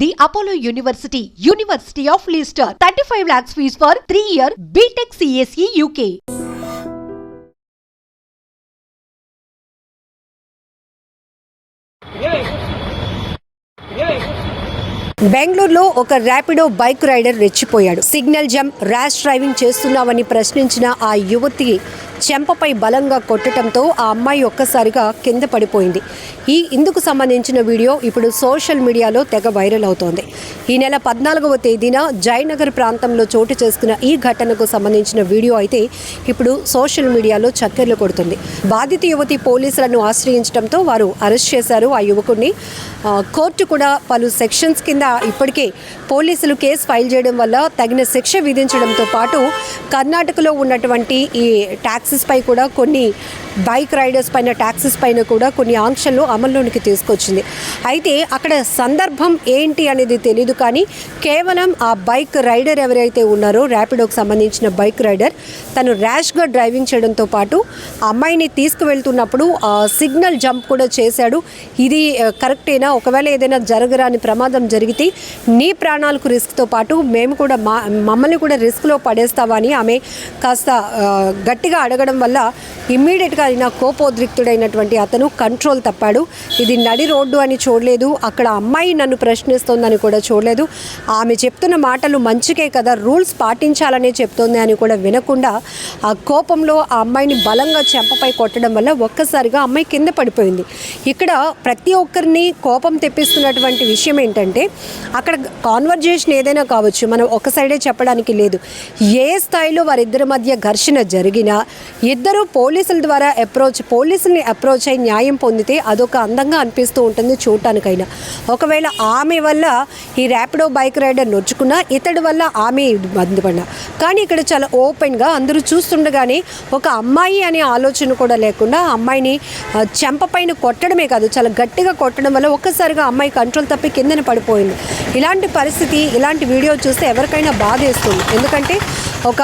The Apollo University, University of Leicester, 35 lakhs fees for 3-year BTech CSE UK. బెంగళూరులో ఒక Rapido bike rider రెచ్చిపోయాడు. Signal jump, rash driving చేస్తున్నావని ప్రశ్నించిన ఆ యువతి చెంపపై బలంగా కొట్టడంతో ఆ అమ్మాయి ఒక్కసారిగా కింద పడిపోయింది. ఇందుకు సంబంధించిన వీడియో ఇప్పుడు సోషల్ మీడియాలో తెగ వైరల్ అవుతోంది. ఈ నెల 14వ తేదీన జయనగర్ ప్రాంతంలో చోటు చేసుకున్న ఈ ఘటనకు సంబంధించిన వీడియో అయితే ఇప్పుడు సోషల్ మీడియాలో చక్కర్లు కొడుతుంది. బాధిత యువతి పోలీసులను ఆశ్రయించడంతో వారు అరెస్ట్ చేశారు ఆ యువకుడిని. కోర్టు కూడా పలు సెక్షన్స్ కింద ఇప్పటికే పోలీసులు కేసు ఫైల్ చేయడం వల్ల తగిన శిక్ష విధించడంతో పాటు కర్ణాటకలో ఉన్నటువంటి ఈ ట్యాక్సెస్ పై కూడా కొన్ని బైక్ రైడర్స్ పైన ట్యాక్సెస్ పైన కూడా కొన్ని ఆంక్షలు అమల్లోనికి తీసుకొచ్చింది. అయితే అక్కడ సందర్భం ఏంటి అనేది తెలియదు, కానీ కేవలం ఆ బైక్ రైడర్ ఎవరైతే ఉన్నారో ర్యాపిడోకి సంబంధించిన బైక్ రైడర్ తను ర్యాష్గా డ్రైవింగ్ చేయడంతో పాటు ఆ అమ్మాయిని తీసుకువెళ్తున్నప్పుడు సిగ్నల్ జంప్ కూడా చేశాడు. ఇది కరెక్టేనా? ఒకవేళ ఏదైనా జరగరాని ప్రమాదం జరిగితే నీ ప్రాణాలకు రిస్క్తో పాటు మేము కూడా మమ్మల్ని కూడా రిస్క్లో పడేస్తావా అని ఆమె కాస్త గట్టిగా అడగడం వల్ల ఇమ్మీడియట్గా అయినా కోపోద్రిక్తుడైనటువంటి అతను కంట్రోల్ తప్పాడు. ఇది నడి రోడ్డు అని చూడలేదు, అక్కడ అమ్మాయి నన్ను ప్రశ్నిస్తోందని కూడా చూడలేదు, ఆమె చెప్తున్న మాటలు మంచికే కదా, రూల్స్ పాటించాలనే చెప్తోంది అని కూడా వినకుండా ఆ కోపంలో ఆ అమ్మాయిని బలంగా చెంపపై కొట్టడం వల్ల ఒక్కసారిగా అమ్మాయి కింద పడిపోయింది. ఇక్కడ ప్రతి ఒక్కరిని కోపం తెప్పిస్తున్నటువంటి విషయం ఏంటంటే అక్కడ కాన్వర్జేషన్ ఏదైనా కావచ్చు, మనం ఒక సైడే చెప్పడానికి లేదు. ఏ స్థాయిలో వారిద్దరి మధ్య ఘర్షణ జరిగినా ఇద్దరు పోలీసుల ద్వారా పోలీసుల్ని అప్రోచ్ అయి న్యాయం పొందితే అదొక అందంగా అనిపిస్తూ ఉంటుంది చూడటానికైనా. ఒకవేళ ఆమె వల్ల ఈ ర్యాపిడో బైక్ రైడర్ నొచ్చుకున్నా, ఇతడి వల్ల ఆమె ఇబ్బంది పడినా, కానీ ఇక్కడ చాలా ఓపెన్గా అందరూ చూస్తుండగానే ఒక అమ్మాయి అనే ఆలోచన కూడా లేకుండా అమ్మాయిని చెంపపైన కొట్టడమే కాదు చాలా గట్టిగా కొట్టడం వల్ల ఒక్కసారిగా అమ్మాయి కంట్రోల్ తప్పి కిందన పడిపోయింది. ఇలాంటి పరిస్థితి, ఇలాంటి వీడియో చూస్తే ఎవరికైనా బాధేస్తుంది. ఎందుకంటే ఒక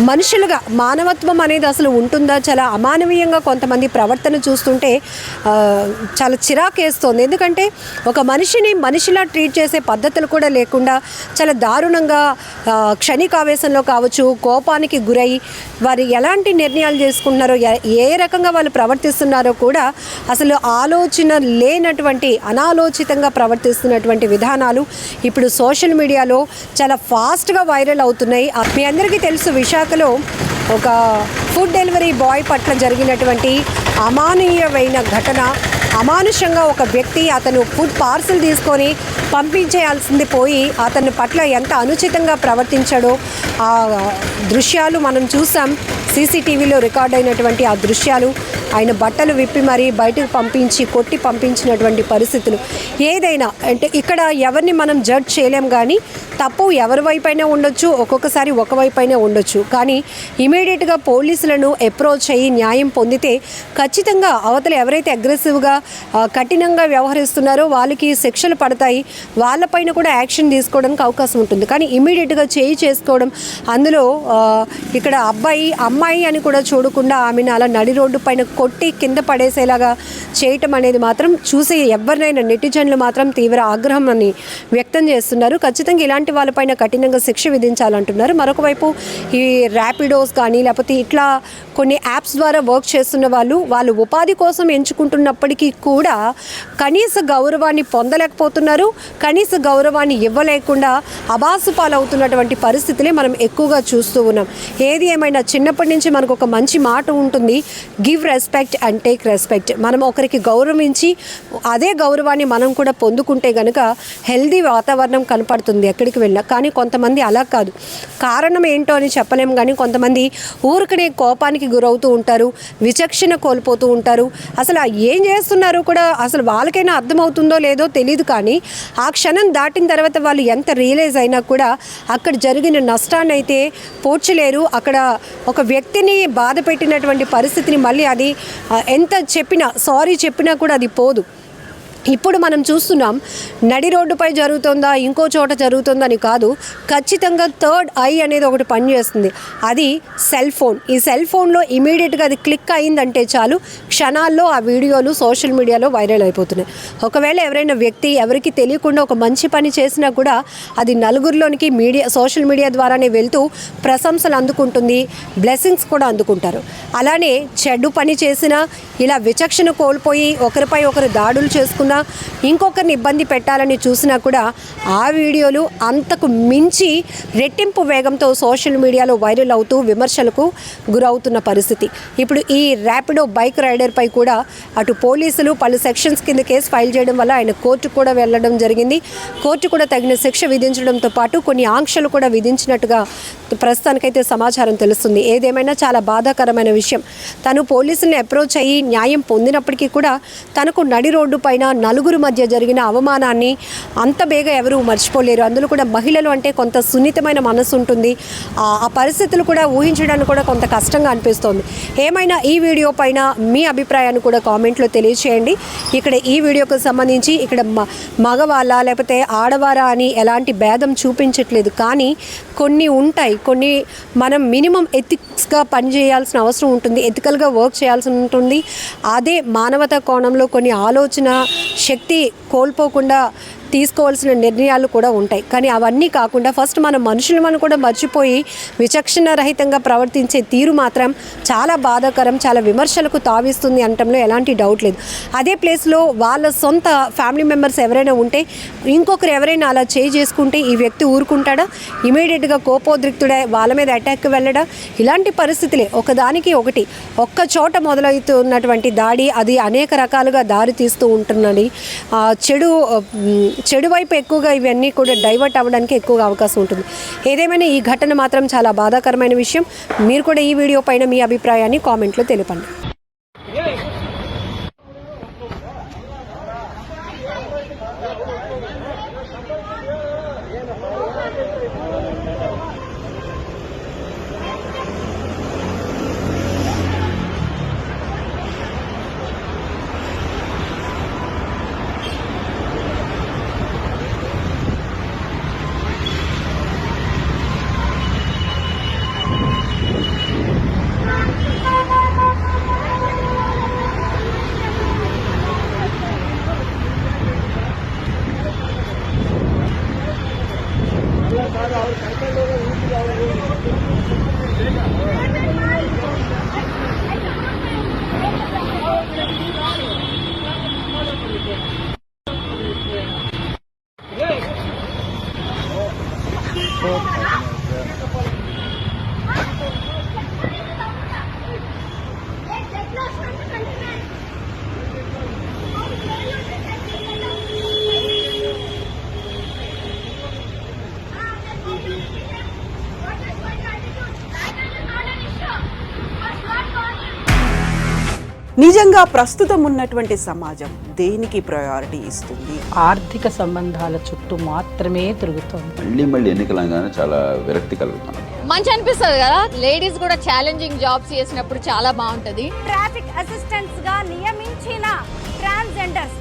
మనుషులుగా మానవత్వం అనేది అసలు ఉంటుందా? చాలా అమానవీయంగా కొంతమంది ప్రవర్తన చూస్తుంటే చాలా చిరాకేస్తుంది. ఎందుకంటే ఒక మనిషిలా ట్రీట్ చేసే పద్ధతులు కూడా లేకుండా చాలా దారుణంగా క్షణికావేశంలో కావచ్చు, కోపానికి గురై వారు ఎలాంటి నిర్ణయాలు చేసుకుంటున్నారో, ఏ రకంగా వాళ్ళు ప్రవర్తిస్తున్నారో కూడా అసలు ఆలోచన లేనటువంటి అనాలోచితంగా ప్రవర్తిస్తున్నటువంటి విధానాలు ఇప్పుడు సోషల్ మీడియాలో చాలా ఫాస్ట్గా వైరల్ అవుతున్నాయి. మీ అందరికీ తెలుసు, విశాఖలో ఒక ఫుడ్ డెలివరీ బాయ్ పట్ల జరిగినటువంటి అమానవీయమైన ఘటన. అమానుషంగా ఒక వ్యక్తి అతను ఫుడ్ పార్సిల్ తీసుకొని పంపించేయాల్సింది పోయి అతని పట్ల ఎంత అనుచితంగా ప్రవర్తించాడో ఆ దృశ్యాలు మనం చూసాం. సీసీటీవీలో రికార్డ్ అయినటువంటి ఆ దృశ్యాలు, ఆయన బట్టలు విప్పి మరీ బయటకు పంపించి కొట్టి పంపించినటువంటి పరిస్థితులు. ఏదైనా అంటే ఇక్కడ ఎవరిని మనం జడ్జ్ చేయలేం, కానీ తప్పు ఎవరి వైపైనా ఉండొచ్చు, ఒక్కొక్కసారి ఒకవైపైనా ఉండొచ్చు. కానీ ఇమీడియట్గా పోలీసులను అప్రోచ్ అయ్యి న్యాయం పొందితే ఖచ్చితంగా అవతల ఎవరైతే అగ్రెసివ్గా కఠినంగా వ్యవహరిస్తున్నారో వాళ్ళకి శిక్షలు పడతాయి, వాళ్ళపైన కూడా యాక్షన్ తీసుకోవడానికి అవకాశం ఉంటుంది. కానీ ఇమీడియట్గా చేసుకోవడం, అందులో ఇక్కడ అమ్మాయి అని కూడా చూడకుండా ఆమెను అలా నడి రోడ్డు పైన కొట్టి కింద పడేసేలాగా చేయటం అనేది మాత్రం చూసి ఎవరినైనా నెటిజన్లు మాత్రం తీవ్ర ఆగ్రహాన్ని వ్యక్తం చేస్తున్నారు. ఖచ్చితంగా ఇలాంటి వాళ్ళపైన కఠినంగా శిక్ష విధించాలంటున్నారు. మరొక వైపు ఈ ర్యాపిడోస్ కానీ లేకపోతే ఇట్లా కొన్ని యాప్స్ ద్వారా వర్క్ చేస్తున్న వాళ్ళు ఉపాధి కోసం ఎంచుకుంటున్నప్పటికీ కూడా కనీస గౌరవాన్ని పొందలేకపోతున్నారు. కనీస గౌరవాన్ని ఇవ్వలేకుండా అబాసు పాలవుతున్నటువంటి పరిస్థితులే మనం ఎక్కువగా చూస్తూ ఉన్నాం. ఏది ఏమైనా చిన్నప్పటి నుంచి మనకు ఒక మంచి మాట ఉంటుంది, give respect and take respect. మనం ఒకరికి గౌరవించి అదే గౌరవాన్ని మనం కూడా పొందుకుంటే కనుక హెల్దీ వాతావరణం కనపడుతుంది ఎక్కడికి వెళ్ళినా. కానీ కొంతమంది అలా కాదు. కారణం ఏంటో అని చెప్పలేము, కానీ కొంతమంది ఊరికనే కోపానికి గురవుతూ ఉంటారు, విచక్షణ కోల్పోతూ ఉంటారు. అసలు ఏం చేస్తున్నారో కూడా అసలు వాళ్ళకైనా అర్థమవుతుందో లేదో తెలియదు. కానీ ఆ క్షణం దాటిన తర్వాత వాళ్ళు ఎంత రియలైజ్ అయినా కూడా అక్కడ జరిగిన నష్టాన్ని అయితే పోడ్చలేరు. అక్కడ ఒక వ్యక్తిని బాధ పెట్టినటువంటి పరిస్థితిని మళ్ళీ అది ఎంత చెప్పినా, సారీ చెప్పినా కూడా అది పోదు. ఇప్పుడు మనం చూస్తున్నాం నడి రోడ్డుపై జరుగుతుందా ఇంకో చోట జరుగుతుందని కాదు, ఖచ్చితంగా థర్డ్ ఐ అనేది ఒకటి పనిచేస్తుంది. అది సెల్ ఫోన్. ఈ సెల్ ఫోన్లో ఇమీడియట్గా అది క్లిక్ అయిందంటే చాలు, క్షణాల్లో ఆ వీడియోలు సోషల్ మీడియాలో వైరల్ అయిపోతున్నాయి. ఒకవేళ ఎవరైనా వ్యక్తి ఎవరికి తెలియకుండా ఒక మంచి పని చేసినా కూడా అది నలుగురిలోనికి సోషల్ మీడియా ద్వారానే వెళ్తూ ప్రశంసలు అందుకుంటుంది, బ్లెస్సింగ్స్ కూడా అందుకుంటారు. అలానే చెడు పని చేసినా, ఇలా విచక్షణ కోల్పోయి ఒకరిపై ఒకరు దాడులు చేసుకున్న, ఇంకొకరిని ఇబ్బంది పెట్టాలని చూసినా కూడా ఆ వీడియోలు అంతకు మించి రెట్టింపు వేగంతో సోషల్ మీడియాలో వైరల్ అవుతూ విమర్శలకు గురవుతున్న పరిస్థితి. ఇప్పుడు ఈ ర్యాపిడో బైక్ రైడర్పై కూడా అటు పోలీసులు పలు సెక్షన్స్ కింద కేసు ఫైల్ చేయడం వల్ల ఆయన కోర్టుకు కూడా వెళ్ళడం జరిగింది. కోర్టు కూడా తగిన శిక్ష విధించడంతో పాటు కొన్ని ఆంక్షలు కూడా విధించినట్టుగా ప్రస్తుతానికైతే సమాచారం తెలుస్తుంది. ఏదేమైనా చాలా బాధాకరమైన విషయం. తను పోలీసుల్ని అప్రోచ్ అయ్యి న్యాయం పొందినప్పటికీ కూడా తనకు నడి రోడ్డు పైన నలుగురు మధ్య జరిగిన అవమానాన్ని అంత బేగా ఎవరూ మర్చిపోలేరు. అందులో కూడా మహిళలు అంటే కొంత సున్నితమైన మనసు ఉంటుంది. ఆ పరిస్థితులు కూడా ఊహించడానికి కూడా కొంత కష్టంగా అనిపిస్తోంది. ఏమైనా ఈ వీడియో పైన మీ అభిప్రాయాన్ని కూడా కామెంట్లో తెలియచేయండి. ఇక్కడ ఈ వీడియోకి సంబంధించి ఇక్కడ మగవాళ్ళ లేకపోతే ఆడవారా అని ఎలాంటి భేదం చూపించట్లేదు, కానీ కొన్ని ఉంటాయి, కొన్ని మనం మినిమం ఎథిక్స్గా పనిచేయాల్సిన అవసరం ఉంటుంది, ఎథికల్గా వర్క్ చేయాల్సి ఉంటుంది. అదే మానవతా కోణంలో కొన్ని ఆలోచన శక్తి కోల్పోకుండా తీసుకోవాల్సిన నిర్ణయాలు కూడా ఉంటాయి. కానీ అవన్నీ కాకుండా ఫస్ట్ మన మనుషులను కూడా మర్చిపోయి విచక్షణ రహితంగా ప్రవర్తించే తీరు మాత్రం చాలా బాధాకరం, చాలా విమర్శలకు తావిస్తుంది అనటంలో ఎలాంటి డౌట్ లేదు. అదే ప్లేస్లో వాళ్ళ సొంత ఫ్యామిలీ మెంబర్స్ ఎవరైనా ఉంటే, ఇంకొకరు ఎవరైనా అలా చేసుకుంటే ఈ వ్యక్తి ఊరుకుంటాడా? ఇమీడియట్గా కోపోద్రిక్తుడే వాళ్ళ మీద అటాక్కి వెళ్ళడా? ఇలాంటి పరిస్థితులే ఒకదానికి ఒకటి ఒక్క చోట మొదలవుతున్నటువంటి దాడి అది అనేక రకాలుగా దారి తీస్తూ ఉంటున్నది. చెడు వైపు ఎక్కువగా ఇవన్నీ కూడా డైవర్ట్ అవ్వడానికి ఎక్కువగా అవకాశం ఉంటుంది. ఏదేమైనా ఈ ఘటన మాత్రం చాలా బాధాకరమైన విషయం. మీరు కూడా ఈ వీడియో పైన మీ అభిప్రాయాన్ని కామెంట్లో తెలపండి. నిజంగా ప్రస్తుతం ఉన్నటువంటి సమాజం దేనికి ప్రయారిటీ ఇస్తుంది? ఆర్థిక సంబంధాల చుట్టూ మాత్రమే తిరుగుతోంది. మళ్ళీ ఎన్నికలంగానే చాలా విరక్తి కలుగుతాం. మంచి అనిపిస్తుంది కదా, లేడీస్ కూడా ఛాలెంజింగ్ జాబ్స్ చేసినప్పుడు చాలా బాగుంటది. ట్రాఫిక్ అసిస్టెంట్స్ గా నియమించిన ట్రాన్స్జెండర్స్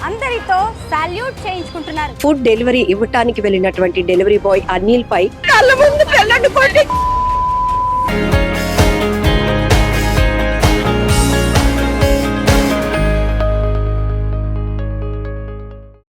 అందరితో సాల్యూట్ చేయించుకుంటున్నారు. ఫుడ్ డెలివరీ ఇవ్వటానికి వెళ్ళినటువంటి డెలివరీ బాయ్ అనిల్ పై కళ్ళ ముందు